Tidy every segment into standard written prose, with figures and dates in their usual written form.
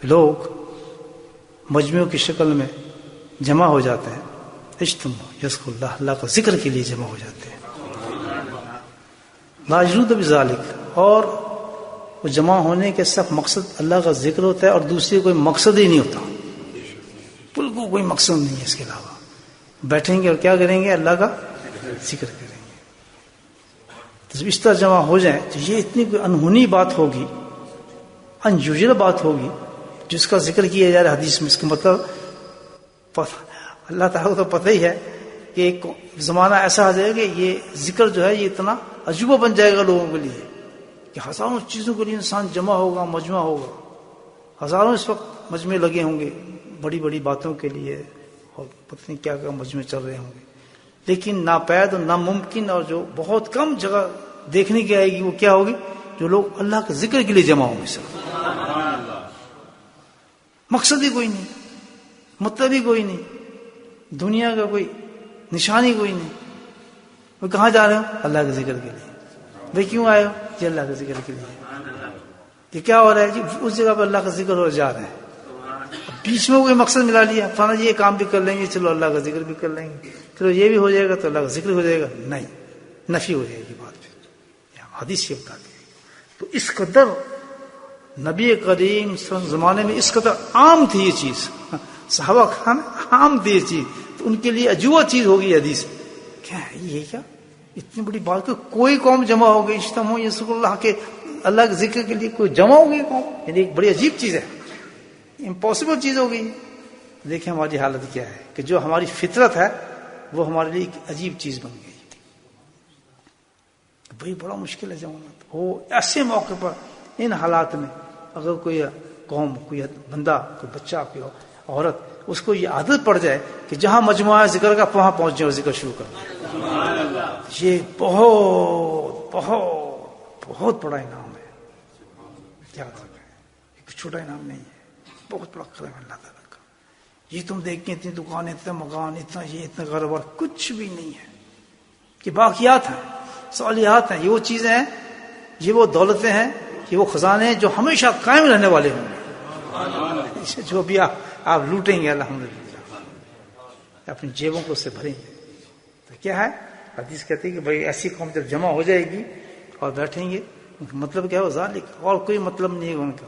لوگ مجموعوں کی شکل میں جمع ہو جاتے ہیں، اجتماع یذکر اللہ، اللہ کا ذکر کے لیے جمع ہو جاتے ہیں، لا یرید بذالک، اور وہ جمع ہونے کے صرف مقصد اللہ کا ذکر ہوتا ہے اور دوسری کوئی مقصد ہی نہیں ہوتا، بالکل کوئی مقصد نہیں ہے اس کے علاوہ. بیٹھیں گے اور کیا کریں گے؟ اللہ کا ذکر کریں گے. تو جب اس طرح جمع ہو جائیں تو یہ اتنی کوئی انہونی بات ہوگی، انیوژل بات ہوگی جس کا ذکر کیا جا رہا ہے حدیث میں. اس کا مطلب اللہ تعالیٰ کو تو پتہ ہی ہے کہ ایک زمانہ ایسا آ جائے گا کہ یہ ذکر جو ہے یہ اتنا عجوبہ بن جائے گا لوگوں کے لیے کہ ہزاروں چیزوں کے لیے انسان جمع ہوگا، مجمع ہوگا. ہزاروں اس وقت مجمع لگے ہوں گے بڑی بڑی باتوں کے لیے، اور پتہ نہیں کیا کیا مجمع چل رہے ہوں گے. لیکن ناپید اور ناممکن اور جو بہت کم جگہ دیکھنے کی آئے گی وہ کیا ہوگی؟ جو لوگ اللہ کے ذکر کے لیے جمع ہوں گے. صرف مقصد ہی کوئی نہیں، مطلب ہی کوئی نہیں، دنیا کا کوئی نشانی کوئی نہیں. وہ کہاں جا رہے ہو؟ اللہ کے ذکر کے لیے. بھائی کیوں آئے ہو؟ جی اللہ کے ذکر کے لیے. یہ کیا ہو رہا ہے؟ جی اس جگہ پہ اللہ کا ذکر ہو جا رہے ہیں، بیچ میں کوئی مقصد ملا لیا، فلانا یہ کام بھی کر لیں گے، چلو اللہ کا ذکر بھی کر لیں گے، چلو یہ بھی ہو جائے گا تو اللہ کا ذکر ہو جائے گا. نہیں، نفی ہو جائے گی بات پھر. حدیث یہ بتاتی ہے. تو اس قدر نبی کریم صلی اللہ علیہ وسلم زمانے میں اس قدر عام تھی یہ چیز، صحابہ خان عام تھی یہ چیز، تو ان کے لیے عجوبہ چیز ہوگی حدیث. کیا ہے یہ؟ کیا اتنی بڑی بات کہ کوئی قوم جمع ہو گئی اجتماع یذکر اللہ کے، اللہ کے ذکر کے لیے کوئی جمع ہو گئی قوم، یعنی ایک بڑی عجیب چیز ہے، امپاسبل چیز ہو گئی. دیکھیں ہماری حالت کیا ہے کہ جو ہماری فطرت ہے وہ ہمارے لیے ایک عجیب چیز بن گئی. بھائی بڑا مشکل ہے جمع ہو ایسے موقع پر. ان حالات میں اگر کوئی قوم، کوئی بندہ، کوئی بچہ، کوئی عورت، اس کو یہ عادت پڑ جائے کہ جہاں مجموعہ ذکر کا وہاں پہنچ جائے اور ذکر شروع کر دیں، یہ بہت بہت بہت بڑا انعام ہے. یاد رکھیں یہ کچھ چھوٹا انعام نہیں ہے، بہت بڑا کرم ہے اللہ تعالیٰ کا. یہ تم دیکھیں اتنی دکان، اتنا مکان، اتنا یہ، اتنا کاروبار، کچھ بھی نہیں ہے. یہ باقیات ہیں، صالحات ہیں، یہ وہ چیزیں ہیں، یہ وہ دولتیں ہیں، یہ وہ خزانے ہیں جو ہمیشہ قائم رہنے والے ہوں گے. جو بھی آپ لوٹیں گے الحمدللہ، اپنی جیبوں کو اس سے بھریں گے. تو کیا ہے؟ حدیث کہتی ہے کہ بھائی ایسی قوم جب جمع ہو جائے گی اور بیٹھیں گے، ان کا مطلب کیا ہے؟ ذالک، اور کوئی مطلب نہیں ہے ان کا.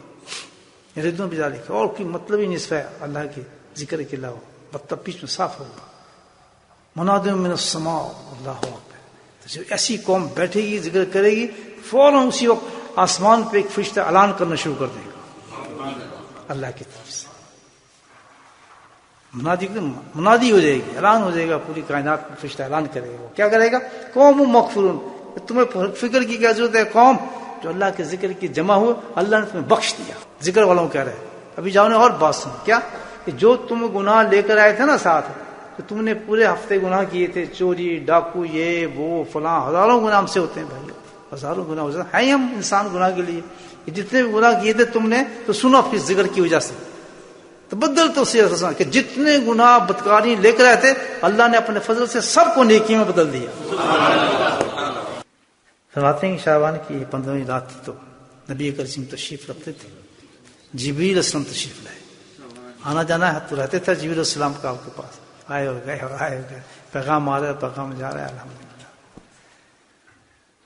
یریدون بذالک، اور کوئی مطلب ہی نصف ہے اللہ کے ذکر کے علاوہ. مطلب بیچ میں صاف ہوگا. مناد من السماء اللہ اکبر. تو جب ایسی قوم بیٹھے گی، ذکر کرے گی، فوراً اسی وقت آسمان پہ ایک فرشتہ اعلان کرنا شروع کر دے گا اللہ کی طرف سے. منادی ہو جائے گی، اعلان ہو جائے گا، پوری کائنات میں فرشتہ اعلان کرے گا. وہ کیا کرے گا؟ قوم مغفورون، تمہیں فکر کی کیا ضرورت ہے؟ قوم جو اللہ کے ذکر کی جمع ہوئے، اللہ نے تمہیں بخش دیا. ذکر والوں کہہ رہے ہیں. ابھی جاؤ نے اور بات سن، کیا کہ جو تم گناہ لے کر آئے تھے نا ساتھ، تو تم نے پورے ہفتے گناہ کیے تھے، چوری، ڈاکو، یہ وہ فلاں، ہزاروں گناہ ہم سے ہوتے ہیں بھائی، ہزاروں گناہ ہو جاتے ہیں ہم انسان گناہ کے لیے. جتنے بھی گناہ کیے تھے تم نے، تو سنو اپنی ذکر کی وجہ سے تو بدل تو کہ جتنے گناہ بدکاری لے کر آئے تھے، اللہ نے اپنے فضل سے سب کو نیکی میں بدل دیا. فرماتے ہیں کہ شعبان کی 15ویں رات تو نبی کریم تشریف رکھتے تھے. جبریل علیہ السلام تشریف لائے. آنا جانا ہے تو رہتے تھا جبریل علیہ السلام کا آپ کے پاس. آئے اور گئے، آئے اور گئے، پیغام آ رہا ہے، پیغام جا رہا ہے الحمدللہ.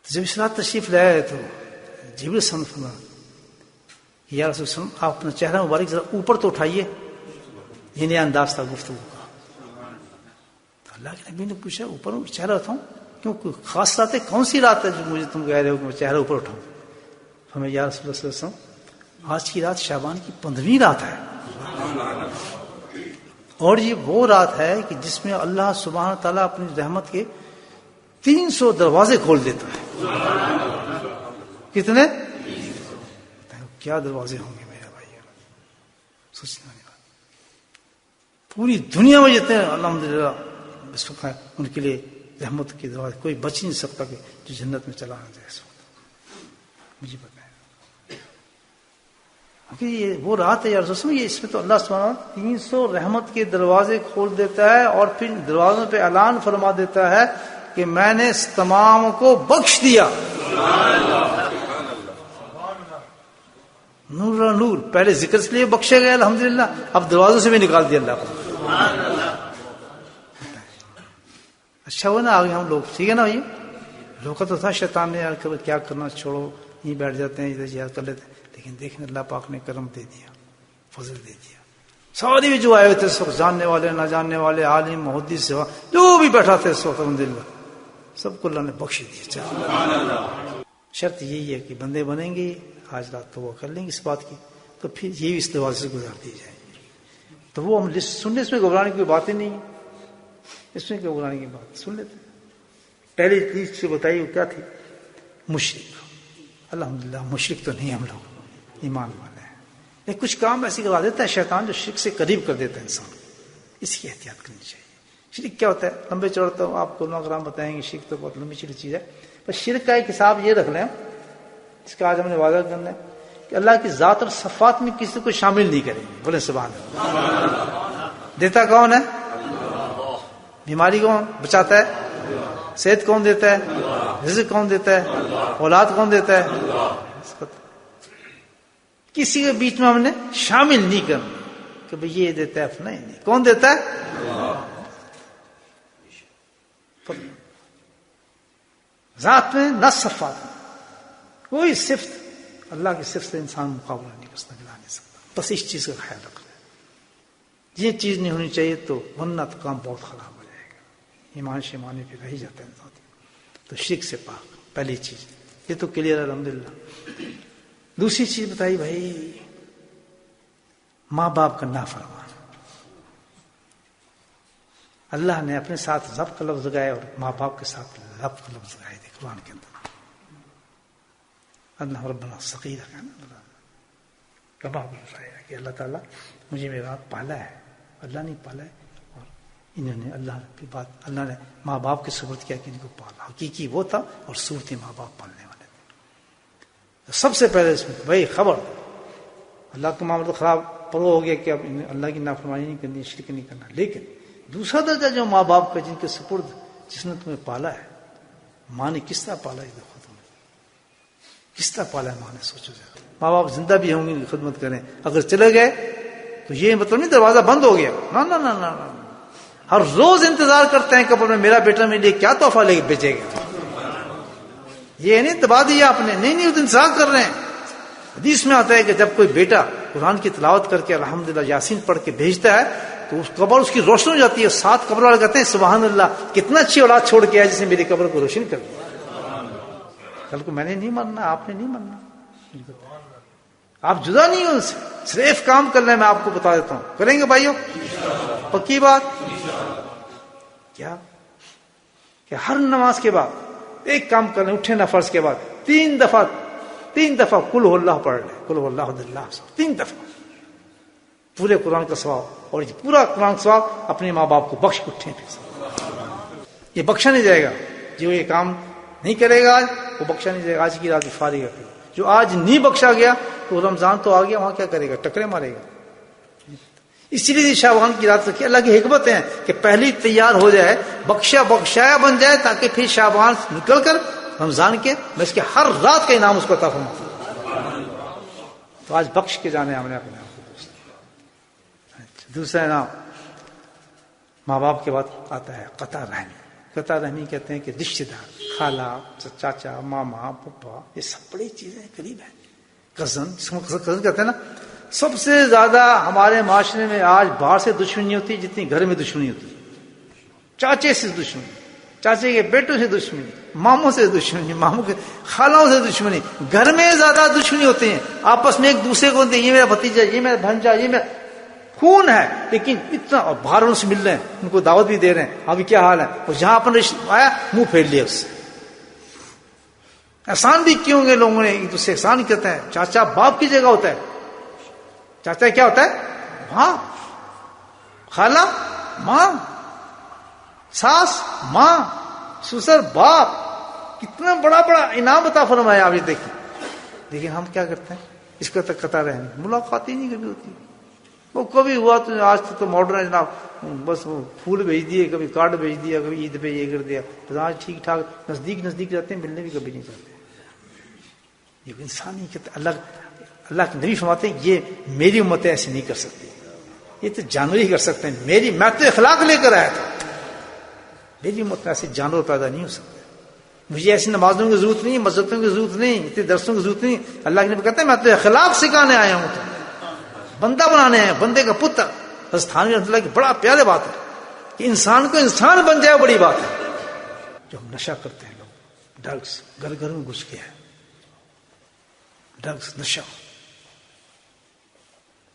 جب اس رات تشریف لائے تو جبریل علیہ السلام فرمایا یا رسول اللہ، آپ اپنا چہرہ مبارک ذرا اوپر تو اٹھائیے. یہ نیا انداز تھا گفتگو کا. تو اللہ کے نبی نے پوچھا اوپر چہرہ اٹھاؤں کیوں؟ کوئی خاص رات ہے؟ کون سی رات ہے جو مجھے تم کہہ رہے ہو کہ میں چہرہ اوپر اٹھاؤں؟ ہمیں یا رسول اللہ صلی اللہ علیہ وسلم، آج کی رات شعبان کی 15ویں رات ہے، اور یہ وہ رات ہے کہ جس میں اللہ سبحانہ تعالیٰ اپنی رحمت کے 300 دروازے کھول دیتا ہے. کتنے؟ کیا دروازے ہوں گے میرے بھائی، سوچنے والی بات. پوری دنیا میں جتنے الحمدللہ اس وقت ان کے لیے رحمت کے دروازے، کوئی بچ نہیں سکتا کہ جو جنت میں چلا نہ جائے اس وقت. مجھے پتا ہے یہ وہ رات ہے یا رسول اللہ، یہ اس میں تو اللہ سبحانہ 300 رحمت کے دروازے کھول دیتا ہے اور پھر دروازوں پہ اعلان فرما دیتا ہے کہ میں نے اس تمام کو بخش دیا. نور نور، پہلے ذکر سے لیے بخشے گئے الحمدللہ، اب دروازوں سے بھی نکال دیا اللہ کو. اچھا ہوا نا آگے ہم لوگ، ٹھیک ہے نا بھائی. لوگ کا تو تھا شیطان نے یار کیا کرنا، چھوڑو یہیں بیٹھ جاتے ہیں، ادھر یاد کر لیتے ہیں. لیکن دیکھیں اللہ پاک نے کرم دے دیا، فضل دے دیا. سارے بھی جو آئے ہوئے تھے سب، جاننے والے نہ جاننے والے، عالم محدث سے جو بھی بیٹھا تھے اس وقت الحمدللہ سب کو اللہ نے بخش دیا. شرط یہی ہے کہ بندے بنیں گے، آج رات تو وہ کر لیں گے اس بات کی، تو پھر یہ بھی اس لحاظ سے گزار دی جائے گی. تو وہ ہم سننے، اس میں گھبرانے کی کوئی بات ہی نہیں ہے، اس میں کیا گھبرانے کی بات، سن لیتے. پہلی چیز سے بتائی وہ کیا تھی؟ مشرک. الحمدللہ مشرک تو نہیں ہم لوگ، ایمان والے ہیں. لیکن کچھ کام ایسی کروا دیتا ہے شیطان جو شرک سے قریب کر دیتا ہے انسان، اس کی احتیاط کرنی چاہیے. شرک کیا ہوتا ہے؟ لمبے چوڑا ہوں آپ کو علماء کرام بتائیں گے، شرک تو بہت لمبی چوڑی چیز ہے. پر شرک کا ایک حساب یہ رکھ لیں، اس کا آج ہم نے وعدہ کرنا ہے کہ اللہ کی ذات اور صفات میں کسی کو شامل نہیں کریں گے. بولے سبحان اللہ. دیتا کون ہے؟ بیماری کون بچاتا ہے؟ صحت کون دیتا ہے؟ رزق کون دیتا ہے؟ اولاد کون دیتا ہے؟ کسی کے بیچ میں ہم نے شامل نہیں کرنا کہ بھئی یہ دیتا ہے نہیں. کون دیتا ہے؟ ذات میں نہ صفات میں کوئی صفت اللہ کی صفت سے انسان مقابلہ نہیں کر سکتا، ملا نہیں سکتا. بس اس چیز کا خیال رکھنا ہے. یہ چیز نہیں ہونی چاہیے تو ورنہ تو کام بہت خراب ہو جائے گا، ایمان شیمانے پہ رہ جاتا ہے انسان. تو شرک سے پاک پہلی چیز یہ تو کلیئر ہے الحمدللہ. دوسری چیز بتائی بھائی ماں باپ کا نافرمان. اللہ نے اپنے ساتھ رب کا لفظ لگایا اور ماں باپ کے ساتھ رب کا لفظ لگایا تھے قرآن کے اندر. اللہ ربنا ثقیلہ کما بتایا کہ اللہ تعالیٰ مجھے میرا پالا ہے، اللہ نہیں پالا ہے. اور انہوں نے اللہ کی بات، اللہ نے ماں باپ کے سپرد کیا کہ ان کو پالا. حقیقی وہ تھا اور صورتی ماں باپ پالنے والے تھے. سب سے پہلے اس میں بھائی خبر اللہ کا معاملہ خراب پرو ہو گیا کہ اب اللہ کی نافرمانی نہیں کرنی، شرک نہیں کرنا. لیکن دوسرا درجہ جو ماں باپ کا جن کے سپرد، جس نے تمہیں پالا ہے، ماں نے کس طرح پالا ہے؟ دیکھو تمہیں کس طرح پالا ہے ماں نے. سوچو ذرا. ماں باپ زندہ بھی ہوں گے ان کی خدمت کریں، اگر چلے گئے تو یہ مطلب نہیں دروازہ بند ہو گیا. نہ نہ نہ نہ، ہر روز انتظار کرتے ہیں قبر میں میرا بیٹا میرے لیے کیا تحفہ لے کے بھیجے گا. یہ نہیں دبا دیا آپ نے، نہیں وہ انتظار کر رہے ہیں. حدیث میں آتا ہے کہ جب کوئی بیٹا قرآن کی تلاوت کر کے الحمدللہ یاسین پڑھ کے بھیجتا ہے تو اس قبر اس کی روشن ہو جاتی ہے. 7 قبر والے کہتے ہیں سبحان اللہ کتنا اچھی اولاد چھوڑ کے آیا جس نے میری قبر کو روشن کر دیا. کل کو میں نے نہیں مرنا، آپ نے نہیں مرنا، آپ جدا نہیں ہو ان سے، صرف کام کرنا ہے. میں آپ کو بتا دیتا ہوں، کریں گے بھائیوں؟ پکی بات کیا کہ ہر نماز کے بعد ایک کام کریں، اٹھے نہ فرض کے بعد 3 دفعہ قل هو اللہ پڑھ لیں. قل هو اللہ احد اللہ، 3 دفعہ پورے قرآن کا ثواب. اور یہ پورا قرآن کا ثواب اپنے ماں باپ کو بخش اٹھیں. یہ بخشا نہیں جائے گا. جو یہ کام نہیں کرے گا آج وہ بخشا نہیں جائے گا. آج کی رات فارغ ہے. جو آج نہیں بخشا گیا تو رمضان تو آ گیا، وہاں کیا کرے گا؟ ٹکرے مارے گا. اسی لیے شعبان کی رات رکھی. اللہ کی حکمت ہے کہ پہلی تیار ہو جائے، بخشایا بن جائے، تاکہ پھر شعبان نکل کر رمضان کے میں اس کے ہر رات کا انعام اس کو عطا فرماؤں. تو آج بخش کے جانے ہم نے اپنے آپ کو دوست. دوسرا انعام ماں باپ کے بعد آتا ہے قطع رحمی. قطع رحمی کہتے ہیں کہ رشتے دار، خالہ، چاچا، ماما، پپا، یہ سب بڑی چیزیں قریب ہیں. کزن کہتے ہیں نا. سب سے زیادہ ہمارے معاشرے میں آج باہر سے دشمنی ہوتی ہے جتنی گھر میں دشمنی ہوتی ہے. چاچے سے دشمنی، چاچے کے بیٹوں سے دشمنی، ماموں سے دشمنی، ماموں کے خالوں سے دشمنی. گھر میں زیادہ دشمنی ہوتی ہیں آپس میں ایک دوسرے کو. یہ میرا بھتیجا، یہ میرا بھنجا، یہ میرا خون ہے. لیکن اتنا اور باہر ان سے مل رہے ہیں، ان کو دعوت بھی دے رہے ہیں، ابھی کیا حال ہے. اور جہاں اپنا رشتہ آیا منہ پھیر لیا اس سے. احسان بھی کیوں گے لوگوں نے ایک دوسرے احسان کہتے ہیں. چاچا باپ کی جگہ ہوتا ہے. چاچا کیا ہوتا ہے؟ ماں. خالہ ماں، ساس ماں، سسر باپ. کتنا بڑا بڑا انعام عطا فرمایا آپ یہ دیکھیں. لیکن ہم کیا کرتے ہیں؟ اس کا تک قطع رہنے، ملاقات ہی نہیں کبھی ہوتی. وہ کبھی ہوا تو آج تو ماڈرن ہے جناب، بس وہ پھول بھیج دیے، کبھی کارڈ بھیج دیا، کبھی عید پہ یہ کر دیا. تو آج ٹھیک ٹھاک نزدیک رہتے ہیں، ملنے بھی کبھی نہیں چاہتے. یہ انسان ہی کہتے. اللہ کے نبی فرماتے ہیں یہ میری امتیں ایسے نہیں کر سکتی، یہ تو جانور ہی کر سکتے ہیں، میں تو اخلاق لے کر آیا تھا، میری امت میں ایسے جانور پیدا نہیں ہو سکتے، مجھے ایسی نمازوں کی ضرورت نہیں، مسجدوں کی ضرورت نہیں، اتنے درسوں کی ضرورت نہیں۔ اللہ کے نبی کہتے ہیں میں تو اخلاق سکھانے آیا ہوں، تو بندہ بنانے ہیں، بندے کا پتر۔ تھانوی رحمۃ اللہ کی بڑا پیارے بات ہے کہ انسان کو انسان بن جائے، بڑی بات ہے۔ جو ہم نشہ کرتے ہیں لوگ، ڈرگس گھر گھر میں گھس گیا ہے، ڈرگس نشہ،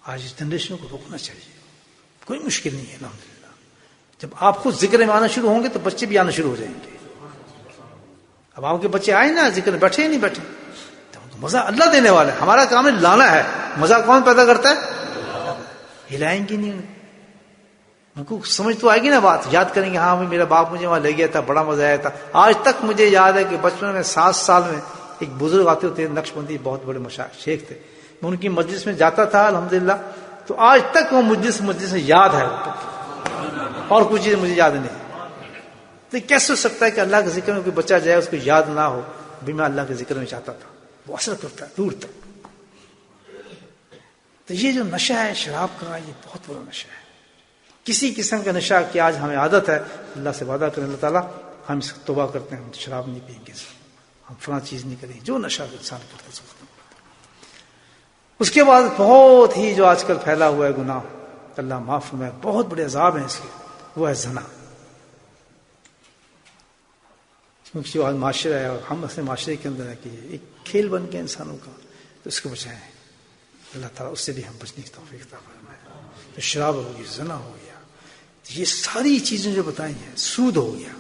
آج اس جنریشن کو روکنا چاہیے، کوئی مشکل نہیں ہے الحمدللہ۔ جب آپ خود ذکر میں آنا شروع ہوں گے تو بچے بھی آنا شروع ہو جائیں گے۔ اب آپ کے بچے آئے نا ذکر میں، بیٹھے ہی نہیں بیٹھے تو ان کو مزہ اللہ دینے والا ہے، ہمارا کام ہے لانا ہے، مزہ کون پیدا کرتا ہے؟ ہلائیں گے نہیں ان کو سمجھ تو آئے گی نا بات، یاد کریں گے ہاں میرا باپ مجھے وہاں لے گیا تھا، بڑا مزہ آیا تھا۔ آج تک مجھے یاد ہے کہ بچپن میں 7 سال میں ایک بزرگ آتے ہوتے نقش بندی، بہت بڑے شیخ تھے، میں ان کی مجلس میں جاتا تھا الحمدللہ، تو آج تک وہ مجلس میں یاد ہے، اور کچھ چیز مجھے یاد نہیں۔ تو کیسے ہو سکتا ہے کہ اللہ کے ذکر میں کوئی بچہ جائے اس کو یاد نہ ہو بھی میں اللہ کے ذکر میں چاہتا تھا؟ وہ اثر کرتا ہے دور تک۔ تو یہ جو نشہ ہے شراب کا، یہ بہت بڑا نشہ ہے، کسی قسم کا نشہ کہ آج ہمیں عادت ہے، اللہ سے وعدہ کریں اللہ تعالیٰ ہم اس توبہ کرتے ہیں، ہم شراب نہیں پئیں گے، ہم فلاں چیز نہیں کریں گے، جو نشہ انسان کرتا ہے۔ اس کے بعد بہت ہی جو آج کل پھیلا ہوا ہے گناہ، اللہ معاف فرمائے، بہت بڑے عذاب ہیں اس کے، وہ ہے زنا۔ کیونکہ جو آج معاشرہ ہے اور ہم اپنے معاشرے کے اندر ہے کہ ایک کھیل بن گیا انسانوں کا، تو اس کو بچائیں، اللہ تعالیٰ اس سے بھی ہم بچنے کی توفیق عطا فرمائے۔ تو شراب ہو گئی، زنا ہو گیا، یہ ساری چیزیں جو بتائی ہیں، سود ہو گیا،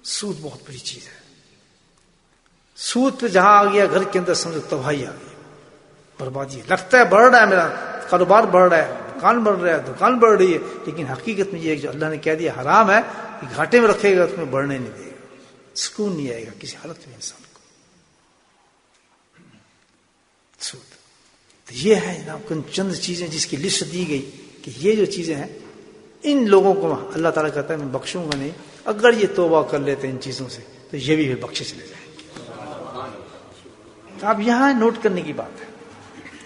سود بہت بڑی چیز ہے۔ سود پہ جہاں آ گیا گھر کے اندر سمجھو تباہی آ گئی، بربادی۔ لگتا ہے بڑھ رہا ہے، میرا کاروبار بڑھ رہا ہے، مکان بڑھ رہا ہے، دکان بڑھ رہی ہے، لیکن حقیقت میں یہ جو اللہ نے کہہ دیا حرام ہے، کہ گھاٹے میں رکھے گا اس میں بڑھنے نہیں دے گا، سکون نہیں آئے گا کسی حالت میں انسان کو۔ سود تو یہ ہے جناب چند چیزیں جس کی لسٹ دی گئی کہ یہ جو چیزیں ہیں ان لوگوں کو اللہ تعالیٰ کہتا ہے میں بخشوں گا نہیں، اگر یہ توبہ کر لیتے ہیں ان چیزوں سے تو یہ بھی پھر بخشے چلے جائیں گے۔ تو اب یہاں نوٹ کرنے کی بات ہے،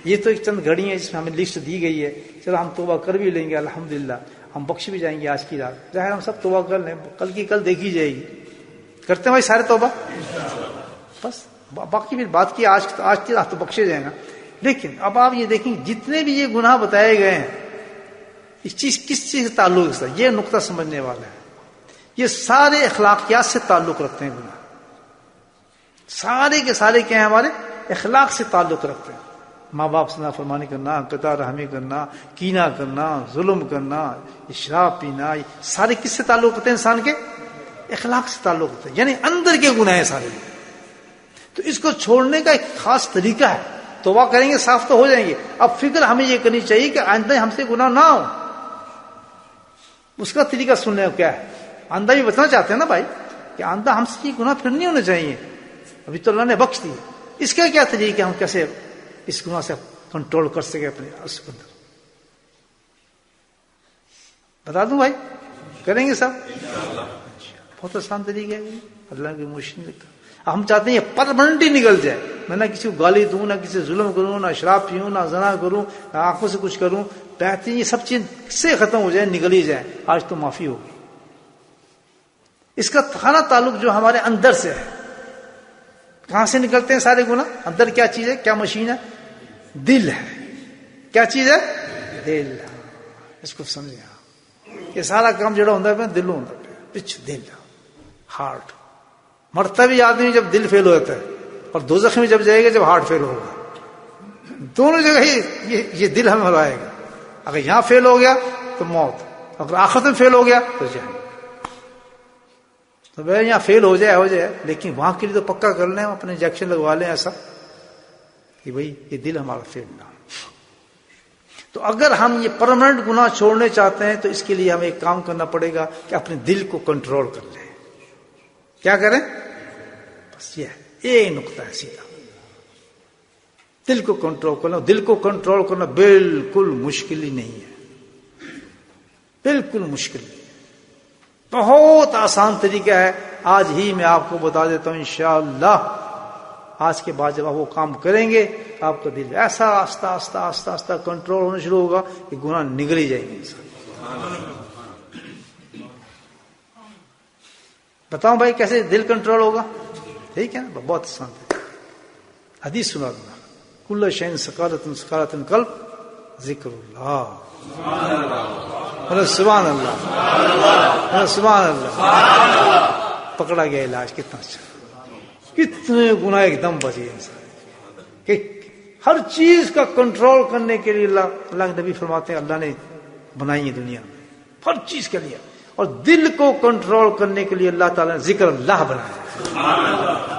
یہ تو ایک چند گھڑی ہیں جس میں ہمیں لسٹ دی گئی ہے، چلو ہم توبہ کر بھی لیں گے الحمدللہ، ہم بخش بھی جائیں گے آج کی رات، ظاہر ہم سب توبہ کر لیں، کل کی کل دیکھی جائے گی، کرتے ہیں بھائی سارے توبہ، بس باقی پھر بات کی آج کی رات تو بخشے جائیں گا۔ لیکن اب آپ یہ دیکھیں جتنے بھی یہ گناہ بتائے گئے ہیں، اس چیز کس چیز سے تعلق ہے، یہ نقطہ سمجھنے والا ہے، یہ سارے اخلاقیات سے تعلق رکھتے ہیں گناہ، سارے کے سارے کیا ہیں ہمارے اخلاق سے تعلق رکھتے ہیں۔ ماں باپ سے نافرمانی کرنا، قطع رحمی کرنا، کینہ کرنا، ظلم کرنا، شراب پینا، یہ سارے کس سے تعلق رکھتے ہیں؟ انسان کے اخلاق سے تعلق رکھتے ہیں، یعنی اندر کے گناہ ہیں سارے۔ تو اس کو چھوڑنے کا ایک خاص طریقہ ہے، توبہ کریں گے صاف تو ہو جائیں گے۔ اب فکر ہمیں یہ کرنی چاہیے کہ آئندہ ہم سے گناہ نہ ہو، اس کا طریقہ سننے کو کیا ہے؟ آئندہ بھی بچنا چاہتے ہیں نا بھائی کہ آئندہ ہم سے یہ گناہ پھر نہیں ہونے چاہیے، ابھی تو اللہ نے بخش دی، اس کا کیا طریقہ، ہم کیسے اس گناہ سے کنٹرول کر سکے اپنے اس کو اندر؟ بتا دوں بھائی، کریں گے سب، بہت آسان طریقہ ہے، اللہ کی مشکل لکھا۔ ہم چاہتے ہیں یہ پرماننٹ ہی نکل جائے، میں نہ کسی کو گالی دوں، نہ کسی سے ظلم کروں، نہ شراب پیوں، نہ زنا کروں، نہ آنکھوں سے کچھ کروں، بہترین یہ سب چیز سے ختم ہو جائے، نکل ہی جائے، آج تو معافی ہوگی۔ اس کا خانہ تعلق جو ہمارے اندر سے ہے، کہاں سے نکلتے ہیں سارے گناہ؟ اندر کیا چیز ہے، کیا مشین ہے؟ دل ہے۔ کیا چیز ہے؟ دل۔ اس کو سمجھے، یہ سارا کام جڑا ہوتا ہے دلوں ہوتا ہے، پچھ دل، ہارٹ۔ مرتا بھی آدمی جب دل فیل ہو جاتا ہے، اور دوزخ میں جب جائے گا جب ہارٹ فیل ہوگا، دونوں جگہ ہی یہ دل ہمیں ہرائے گا۔ اگر یہاں فیل ہو گیا تو موت، اگر آخرت میں فیل ہو گیا تو جائیں۔ تو بھائی یہاں فیل ہو جائے، لیکن وہاں کے لیے تو پکا کر لیں، اپنے انجیکشن لگوا لیں ایسا کہ بھائی یہ دل ہمارا فیل نہ ہو۔ تو اگر ہم یہ پرماننٹ گناہ چھوڑنے چاہتے ہیں تو اس کے لیے ہمیں ایک کام کرنا پڑے گا کہ اپنے دل کو کنٹرول کر لیں۔ کیا کریں؟ بس یہ ایک نقطہ ہے سیدھا، دل کو کنٹرول کرنا۔ دل کو کنٹرول کرنا بالکل مشکل ہی نہیں ہے، بالکل مشکل نہیں ہے، بہت آسان طریقہ ہے۔ آج ہی میں آپ کو بتا دیتا ہوں انشاءاللہ، آج کے بعد جب آپ وہ کام کریں گے آپ کا دل ایسا آستہ آستہ آستہ آستہ کنٹرول ہونا شروع ہوگا کہ گناہ نگل ہی جائیں گے انسان. بتاؤں بھائی کیسے دل کنٹرول ہوگا؟ ٹھیک ہے نا، بہت آسان ہے. حدیث سنا دوں، کل شین سکالتن سکالتن قلب ذکر اللہ. سبحان اللہ، سبحان اللہ. پکڑا گیا علاج. کتنا اچھا، کتنے گناہ ایک دم بچے انسان کہ ہر چیز کا کنٹرول کرنے کے لیے اللہ کے نبی فرماتے ہیں اللہ نے بنائی ہے دنیا میں ہر چیز کے لیے، اور دل کو کنٹرول کرنے کے لیے اللہ تعالیٰ نے ذکر اللہ بنایا ہے.